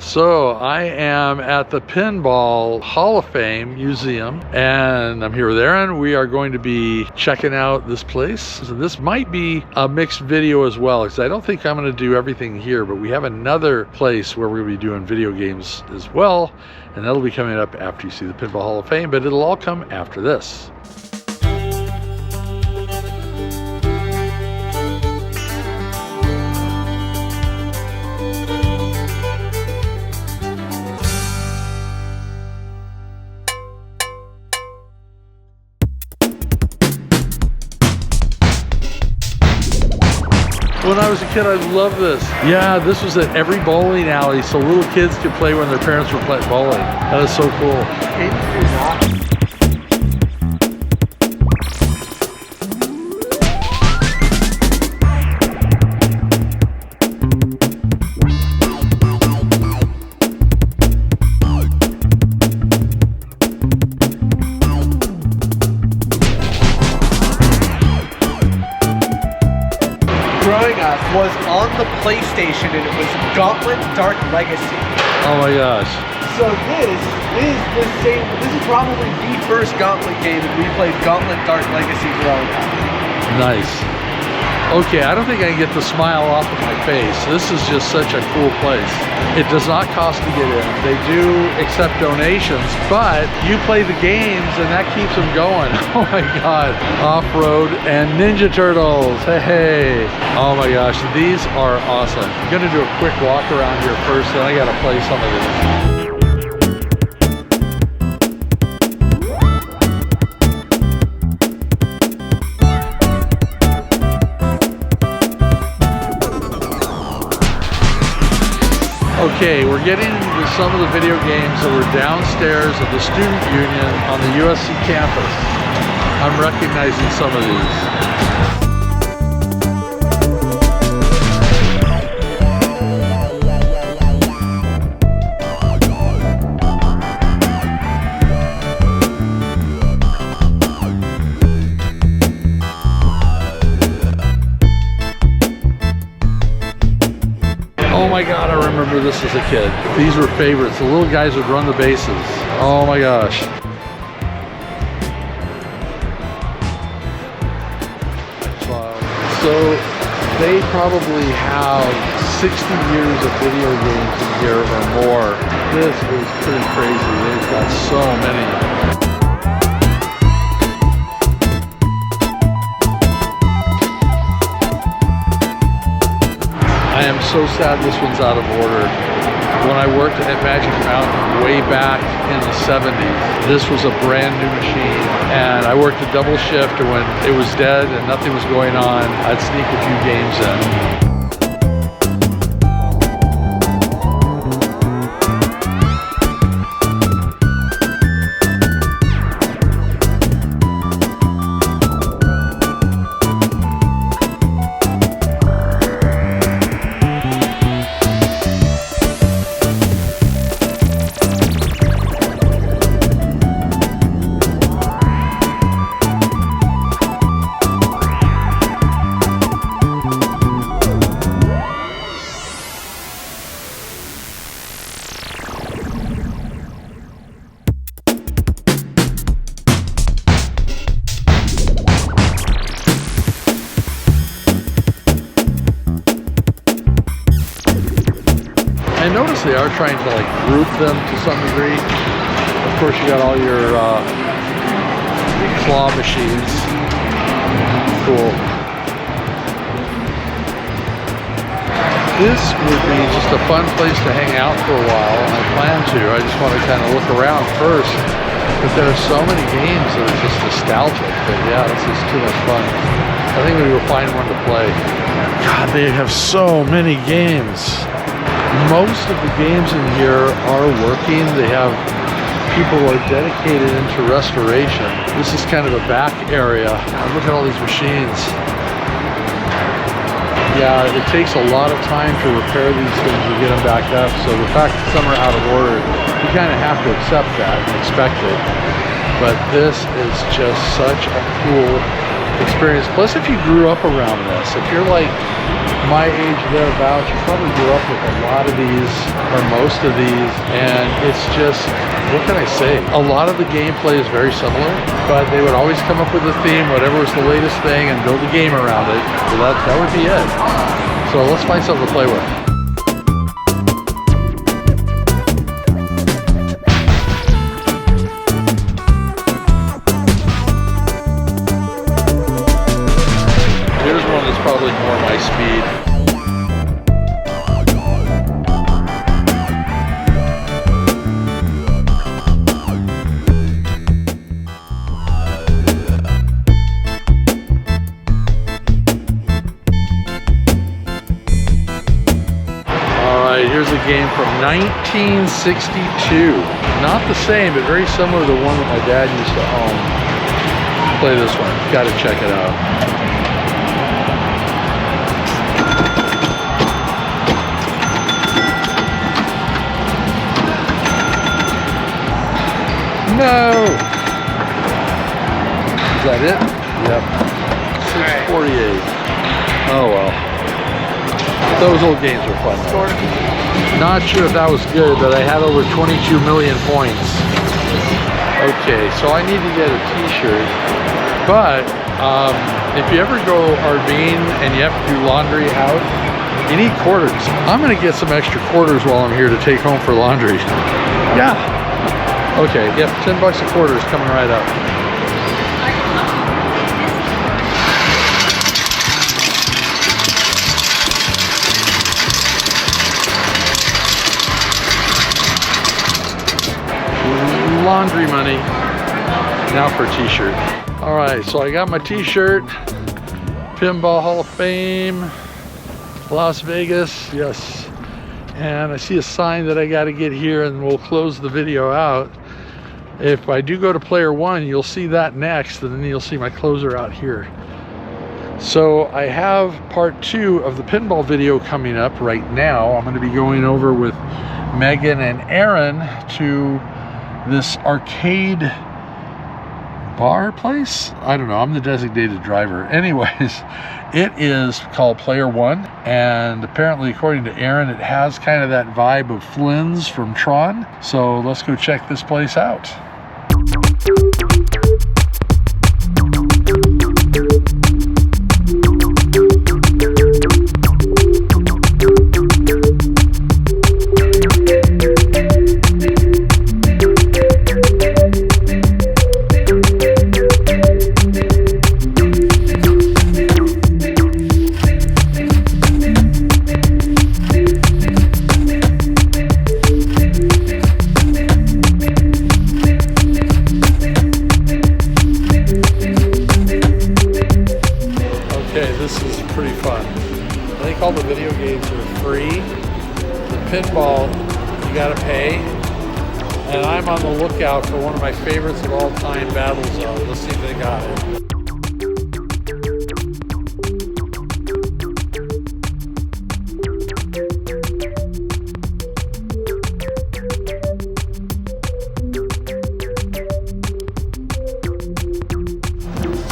So I am at the Pinball Hall of Fame Museum, and I'm here with Aaron. We are going to be checking out this place. So this might be a mixed video as well, because I don't think I'm going to do everything here, but we have another place where we're going to be doing video games as well, and that'll be coming up after you see the Pinball Hall of Fame, but it'll all come after this. When I was a kid, I loved this. Yeah, this was at every bowling alley, so little kids could play when their parents were playing bowling. That is so cool. Kids do not. Growing up was on the PlayStation, and it was Gauntlet Dark Legacy. Oh my gosh. So this is the same. This is probably the first Gauntlet game that we played, Gauntlet Dark Legacy, growing up. Nice. Okay, I don't think I can get the smile off of my face. This is just such a cool place. It does not cost to get in. They do accept donations, but you play the games and that keeps them going. Oh my God. Off-road and Ninja Turtles. Hey. Oh my gosh, these are awesome. I'm gonna do a quick walk around here first, then I gotta play some of these. Okay, we're getting into some of the video games that were downstairs at the Student Union on the USC campus. I'm recognizing some of these. Oh my God, I remember this as a kid. These were favorites. The little guys would run the bases. Oh my gosh. So they probably have 60 years of video games in here or more. This is pretty crazy. They've got so many. I am so sad this one's out of order. When I worked at Magic Mountain way back in the 70s, this was a brand new machine, and I worked a double shift, and when it was dead and nothing was going on, I'd sneak a few games in. I notice they are trying to like group them to some degree. Of course, you got all your claw machines. Cool. This would be just a fun place to hang out for a while, and I plan to. I just want to kind of look around first. But there are so many games that are just nostalgic. But yeah, this is too much fun. I think we will find one to play. God, they have so many games. Most of the games in here are working. They have people who are dedicated into restoration. This is kind of a back area. Look at all these machines. Yeah, it takes a lot of time to repair these things and get them back up. So the fact that some are out of order, you kind of have to accept that and expect it. But this is just such a cool experience. Plus, if you grew up around this, if you're like my age thereabouts, you probably grew up with a lot of these or most of these, and it's just, what can I say? A lot of the gameplay is very similar, but they would always come up with a theme, whatever was the latest thing, and build a game around it. So that would be it. So let's find something to play with. Here's one that's probably more my speed. Here's a game from 1962. Not the same, but very similar to one that my dad used to own. Play this one. Got to check it out. No! Is that it? Yep. 648. Oh well. Those old games were fun. Not sure if that was good, but I had over 22 million points. Okay, so I need to get a t-shirt. But if you ever go RVing and you have to do laundry out, you need quarters. I'm gonna get some extra quarters while I'm here to take home for laundry. Yeah. Okay, yep, 10 bucks a quarter is coming right up. Laundry money. Now for a t-shirt. All right, so I got my t-shirt. Pinball Hall of Fame, Las Vegas, yes. And I see a sign that I got to get here, and we'll close the video out. If I do go to player one, you'll see that next, and then you'll see my closer out here. So I have part 2 of the pinball video coming up right now. I'm going to be going over with Megan and Aaron to this arcade bar place. I don't know, I'm the designated driver. Anyways, it is called Player One, and apparently according to Aaron, it has kind of that vibe of Flynn's from Tron. So let's go check this place out. All the video games are free. The pinball, you gotta pay. And I'm on the lookout for one of my favorites of all time, Battle Zone. Let's see if they got it.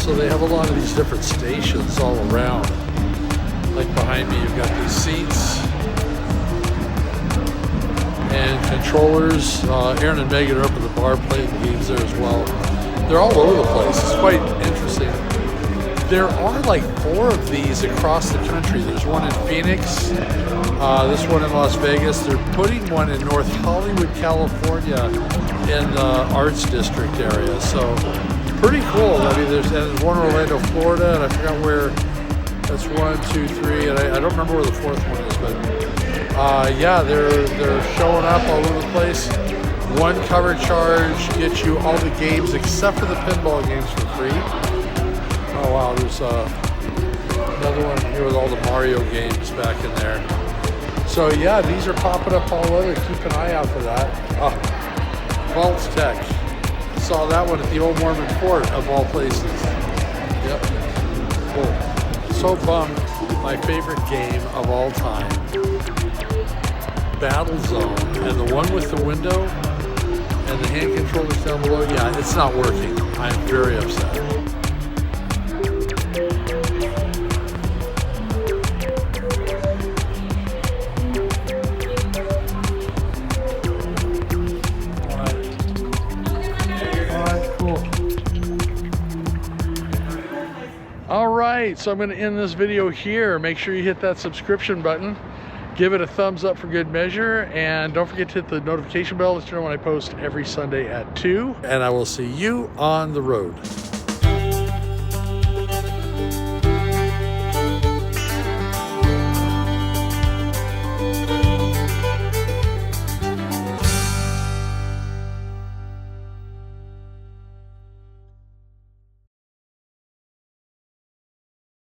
So they have a lot of these different stations all around. Like behind me, you've got these seats and controllers. Aaron and Megan are up at the bar playing games there as well. They're all over the place. It's quite interesting. There are like 4 of these across the country. There's one in Phoenix, this one in Las Vegas. They're putting one in North Hollywood, California in the Arts District area. So pretty cool. I mean, there's one in Orlando, Florida, and I forgot where. That's 1, 2, 3, and I don't remember where the 4th one is, but yeah, they're showing up all over the place. One cover charge gets you all the games except for the pinball games for free. Oh wow, there's another one here with all the Mario games back in there. So yeah, these are popping up all over. Keep an eye out for that. Vaults Tech. Saw that one at the Old Mormon Fort of all places. Yep. Cool. So bummed, my favorite game of all time, Battle Zone, and the one with the window and the hand controllers down below, yeah, it's not working. I'm very upset. right, so I'm going to end this video here. Make sure you hit that subscription button. Give it a thumbs up for good measure. And don't forget to hit the notification bell to know when I post every Sunday at 2. And I will see you on the road.